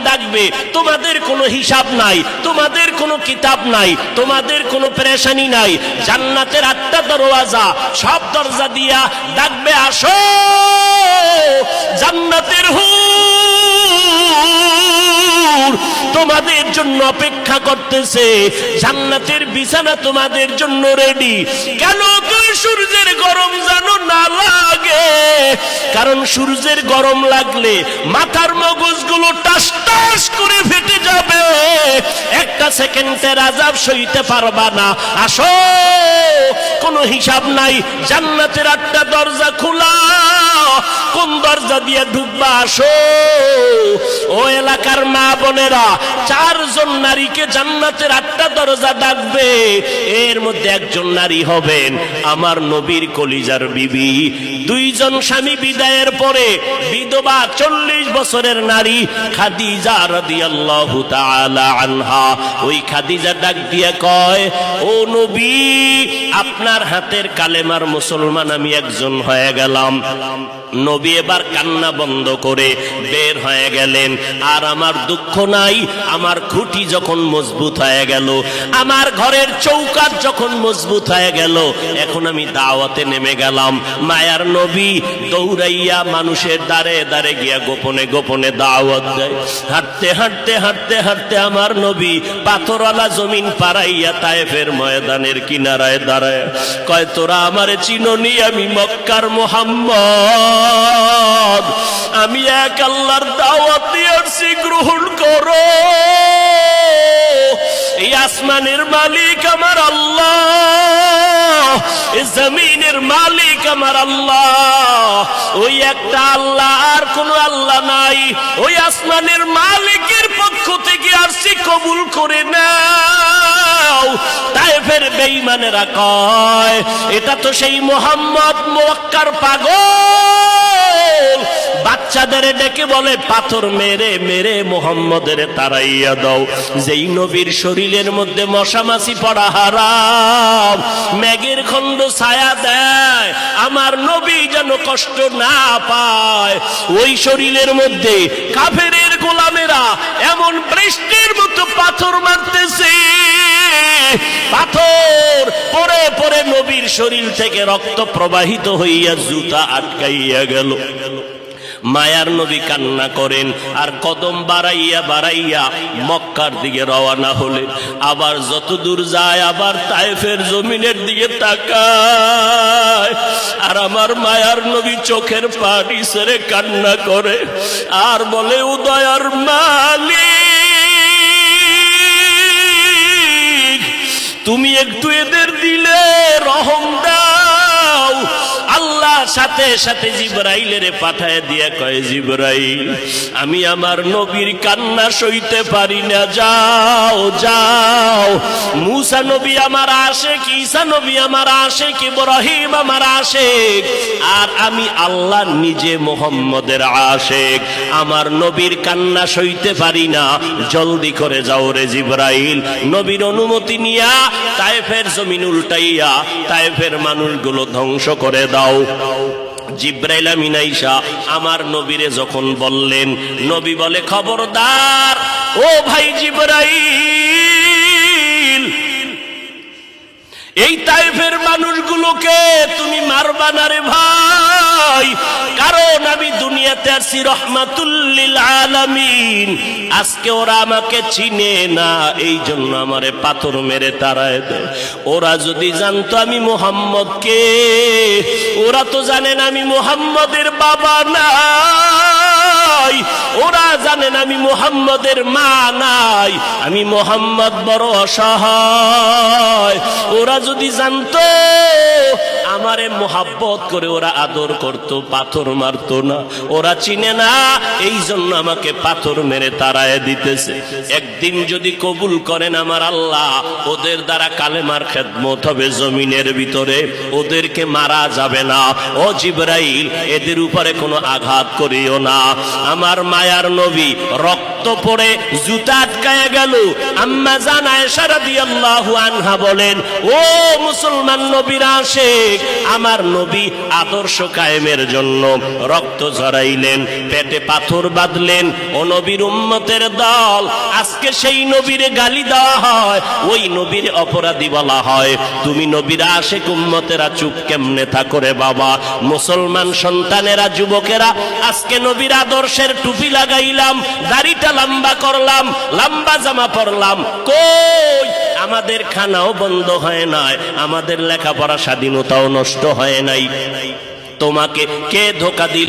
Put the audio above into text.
ডাকবে, তোমাদের কোনো হিসাব নাই, তোমাদের কোনো কিতাব নাই, তোমাদের কোনো পেরেশানি নাই। জান্নাতের 8টা দরওয়াজা, সব দরজা দিয়া ডাকবে, আসো জান্নাতের হুর তোমাদের জন্য অপেক্ষা করতেছে, জান্নাতের বিছানা তোমাদের জন্য রেডি। কেন? সূর্যের গরম যেন না লাগে, কারণ সূর্যের গরম লাগলে মাথার মগজগুলো টাস টাস করে ফেটে যাবে, একটা সেকেন্ডের আযাব সইতে পারবা না। আসো, কোনো হিসাব নাই, জান্নাতের 8টা দরজা খোলা, কোন দরজা দিয়ে ঢুকবা? আসো। ও এলাকার মা বোনেরা, 4 জন নারীকে জান্নাতের 8টা দরজা ডাকবে, এর মধ্যে একজন নারী হবেন আমার নবীর কলিজার বিবি। 2 জন স্বামী বিদায়ের পরে বিধবা 40 বছরের নারী খাদিজা রাদিয়াল্লাহু তাআলা আনহা। ওই খাদিজা ডাক দিয়ে কয়, ও নবী, আপনার হাতের কালেমার মুসলমান আমি একজন হয়ে গেলাম। নবী এবার কান্না বন্ধ করে বের হয়ে গেলেন। আর আমার দুঃখ নাই, আমার খুঁটি যখন মজবুত হয়ে গেল, আমার ঘরের চৌকাঠ যখন মজবুত হয়ে গেল, এখন আমি দাওয়াতে নেমে গেলাম। মায়ার নবী দৌড়াইয়া মানুষের দ্বারে দ্বারে গিয়া গোপনে গোপনে দাওয়াত দেয়। হাঁটতে হাঁটতে হাঁটতে হাঁটতে আমার নবী পাথরওয়ালা জমিন পারাইয়া তায়েফের ময়দানের কিনারায় দাঁড়ায় কয়, তোরা আমারে চিনোনি, আমি মক্কার মুহাম্মদ, আমি এক আল্লাহর দাওয়াত দিয়ে আসছি, গ্রহণ করো। এই আসমানের মালিক আমার আল্লাহ, এই জমিনের মালিক আমার আল্লাহ, ওই একটা আল্লাহ, আর কোন আল্লাহ নাই। ওই আসমানের মালিকের পক্ষ থেকে আসছি, কবুল করে নাও। তায়েফের বেঈমানেরা কয়, এটা তো সেই মুহাম্মদ মক্কার পাগল। বাচ্চাদের ডেকে বলে, পাথর মেরে মেরে মুহাম্মদের তাড়াইয়া দাও। যেই নবীর শরীরের মধ্যে মশামাছি পড়া হারাম, মেঘের খণ্ড ছায়া দেয়, আমার নবী যেন কষ্ট না পায়। ওই শরীরের মধ্যে কাফেরের গোলামেরা এমন বৃষ্টির মতো পাথর মারতেছে, পাথর পরে পরে নবীর শরীর থেকে রক্ত প্রবাহিত হইয়া জুতা আটকাইয়া গেল। মায়ার নবী কান্না করেন, আর কদম বাড়াইয়া বাড়াইয়া মক্কার দিকে রওনা হলেন। আবার যত দূর যায়, আবার তায়েফের জমিনের দিকে তাকায়, আর আমার মায়ার নবী চোখের পানি ছেড়ে কান্না করে, আর বলে, ও দয়ার মালিক, তুমি একটু এদের দিলে রহম দাও। আল্লাহ সাথে সাথে জিবরাইলের পাঠায় দিয়া কয়, জিবরাইল, আমি আমার নবীর কান্না সইতে পারি না, যাও যাও। মুসা নবী আমার আশেক, ঈসা নবী আমার আশেক, ইব্রাহিম আমার আশেক, আর আমি আল্লাহ নিজে মুহাম্মদের আশেক। আমার নবীর কান্না সইতে পারি না, জলদি করে যাও রে জিবরাইল। নবীর অনুমতি নিয়া তায়েফের জমিন উল্টাইয়া তায়েফের মানুষগুলো ধ্বংস করে দাও। জিব্রাইল আমিন আইসা আমার নবীরে যখন বললেন, নবী বলে, খবরদার ও ভাই জিব্রাইল, এই তায়েফের মানুষগুলোকে তুমি মারবা না রে ভাই, কারণ আমি দুনিয়াতে আসি রহমাতুল লিল আলামিন। আজকে ওরা আমাকে চিনে না, এই জন্য আমারে পাথর মেরে তাড়ায় দেয়। ওরা যদি জানতো আমি মুহাম্মদকে, ওরা তো জানেন আমি মুহাম্মদের বাবা নাই, ওরা জানেন আমি মুহাম্মদের মা নাই, আমি মুহাম্মদ বড় অসহায়। ওরা যদি জানতো আমারে মোহাব্বত করে ওরা আদর করত, পাথর মারতো না। ওরা চিনে না, এই জন্য আমাকে পাথর মেরে তাড়ায় দিতেছে। একদিন যদি কবুল করেন আমার আল্লাহ, ওদের দ্বারা কালেমার খেদমত হবে জমিনের ভিতরে, ওদেরকে মারা যাবে না। ও জিবরাইল, এদের উপরে কোনো আঘাত করিও না। আমার মায়ার নবী রক্ত পড়ে জুতা আটকায়া গেল। আম্মা জান আয়েশা রাদিয়াল্লাহু আনহা বলেন, ও মুসলমান নবীর আশিক, আমার নবী আদর্শ কায়েমের জন্য রক্ত ঝরাইলেন, পেটে পাথর বাঁধলেন। ও নবীর উম্মতের দল, আজকে সেই নবীরে গালি দেওয়া হয়, ওই নবীর অপরাধী বলা হয়। তুমি নবীর আশিক উম্মতেরা চুপ কেমনে থাকো রে বাবা? মুসলমান সন্তানেরা, যুবকেরা, আজকে নবীর আদর্শের টুপি লাগাইলাম, দাড়িটা লম্বা করলাম, লম্বা জামা পরলাম, কই আমাদের খানাও বন্ধ হয় নাই, আমাদের লেখাপড়া স্বাধীনতাও নষ্ট হয় নাই। তোমাকে কে ধোঁকা দিল?